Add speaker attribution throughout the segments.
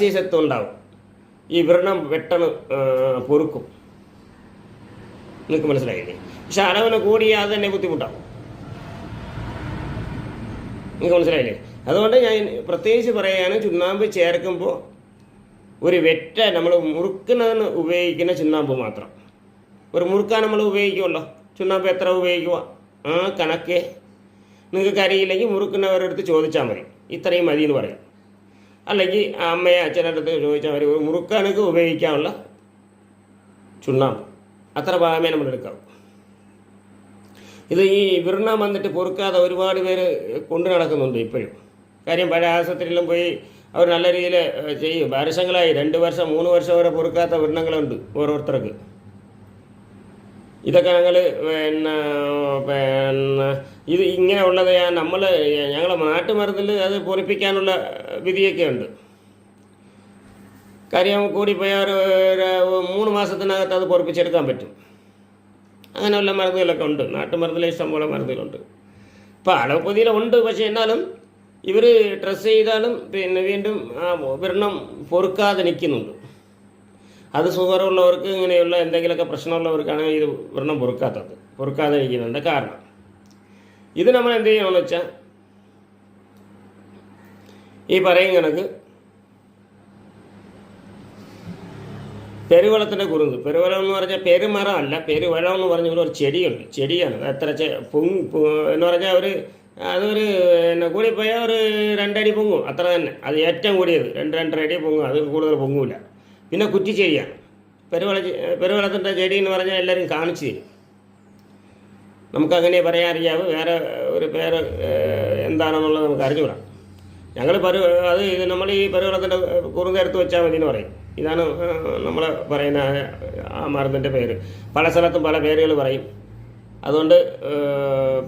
Speaker 1: സീസത്തും ഉണ്ടാവും. ഈ വ്രണം പെട്ടെന്ന് പൊറുക്കും. നിങ്ങൾക്ക് മനസ്സിലായില്ലേ? പക്ഷെ അളവിന് കൂടിയാൽ അത് തന്നെ ബുദ്ധിമുട്ടാവും. നിങ്ങൾക്ക് മനസ്സിലായില്ലേ? അതുകൊണ്ട് ഞാൻ പ്രത്യേകിച്ച് പറയുകയാണ്, ചുണ്ണാമ്പ് ചേർക്കുമ്പോൾ ഒരു വെറ്റ നമ്മൾ മുറുക്കുന്നതിന് ഉപയോഗിക്കുന്ന ചുണ്ണാമ്പ് മാത്രം. ഒരു മുറുക്കാൻ നമ്മൾ ഉപയോഗിക്കുമല്ലോ, ചുണ്ണാമ്പ് എത്ര ഉപയോഗിക്കുക ആ കണക്കെ. നിങ്ങൾക്ക് അറിയില്ലെങ്കിൽ മുറുക്കുന്നവരുടെ അടുത്ത് ചോദിച്ചാൽ മതി, ഇത്രയും മതി എന്ന് പറയും. അല്ലെങ്കിൽ അമ്മയെ അച്ഛൻ്റെ അടുത്ത് ചോദിച്ചാൽ മതി, ഒരു മുറുക്കാനൊക്കെ ഉപയോഗിക്കാനുള്ള ചുണ്ണാമ്പ് അത്ര ഭാഗമേ നമ്മൾ എടുക്കാവൂ. ഇത് ഈ വ്രണം വന്നിട്ട് പൊറുക്കാതെ ഒരുപാട് പേര് കൊണ്ടു നടക്കുന്നുണ്ട് ഇപ്പോഴും. കാര്യം പല ആശുപത്രിയിലും പോയി അവർ നല്ല രീതിയിൽ ചെയ്യും. വർഷങ്ങളായി 2 വർഷം 3 വർഷം വരെ പൊറുക്കാത്ത വ്രണങ്ങളുണ്ട് ഓരോരുത്തർക്ക്. ഇതൊക്കെ ഞങ്ങൾ ഇത് ഇങ്ങനെ ഉള്ളത് ഞങ്ങളെ നാട്ടുമരുന്നിൽ അത് പൊറിപ്പിക്കാനുള്ള വിധിയൊക്കെ ഉണ്ട്. കാര്യം കൂടിപ്പോയാൽ ഒരു 3 മാസത്തിനകത്ത് അത് പൊറിപ്പിച്ചെടുക്കാൻ പറ്റും. അങ്ങനെയുള്ള മരുന്നുകളൊക്കെ ഉണ്ട്, നാട്ടുമരുന്നിൽ ഇഷ്ടംപോലെ മരുന്നുകളുണ്ട്. ഇപ്പോൾ അലോപ്പതിയിലുണ്ട്. പക്ഷേ എന്നാലും ഇവർ ഡ്രസ്സ് ചെയ്താലും വീണ്ടും വ്രണം പൊറുക്കാതെ നിൽക്കുന്നുണ്ട്. അത് ഷുഗറുള്ളവർക്ക്, ഇങ്ങനെയുള്ള എന്തെങ്കിലുമൊക്കെ പ്രശ്നമുള്ളവർക്കാണ് ഇത് വ്രണം പൊറുക്കാതെ ഇരിക്കുന്നുണ്ട്. കാരണം ഇത് നമ്മൾ എന്ത് ചെയ്യണമെന്ന് വെച്ചാൽ, ഈ പറയും കണക്ക് പെരുവളത്തിൻ്റെ കുറുന്ത്, പെരുവളം എന്ന് പറഞ്ഞാൽ പെരുമരം അല്ല, പെരുവളം എന്ന് പറഞ്ഞ ഒരു ചെടിയുണ്ട്. ചെടിയാണ് എത്ര എന്ന് പറഞ്ഞാൽ അതൊരു കൂടിപ്പോയാൽ ഒരു 2 അടി പൊങ്ങും, അത്ര തന്നെ. അത് ഏറ്റവും കൂടിയത് 2-2.5 അടി പൊങ്ങും, അത് കൂടുതൽ പൊങ്ങൂല. പിന്നെ കുറ്റിച്ചെടിയാണ് പെരുവളത്തിൻ്റെ ചെടി എന്ന് പറഞ്ഞാൽ എല്ലാവരും കാണിച്ചു തരും. നമുക്കങ്ങനെ പറയാൻ അറിയാവ്, വേറെ ഒരു പേര് എന്താണെന്നുള്ളത് നമുക്ക് അറിഞ്ഞുകൂടാ. ഞങ്ങൾ ഇത് നമ്മൾ ഈ പെരുവളത്തിൻ്റെ കുറുന്ത് എടുത്ത് വെച്ചാൽ മതി എന്ന് പറയും. ഇതാണ് നമ്മൾ പറയുന്ന ആ മരുന്നിൻ്റെ പേര്. പല സ്ഥലത്തും പല പേരുകൾ പറയും. അതുകൊണ്ട്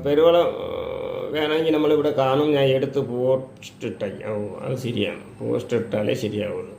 Speaker 1: പെരുവളം വേണമെങ്കിൽ നമ്മളിവിടെ കാണും. ഞാൻ എടുത്ത് പോസ്റ്റ് ഇട്ടാൽ അത് ശരിയാണ്, പോസ്റ്റ് ഇട്ടാലേ ശരിയാവുള്ളൂ.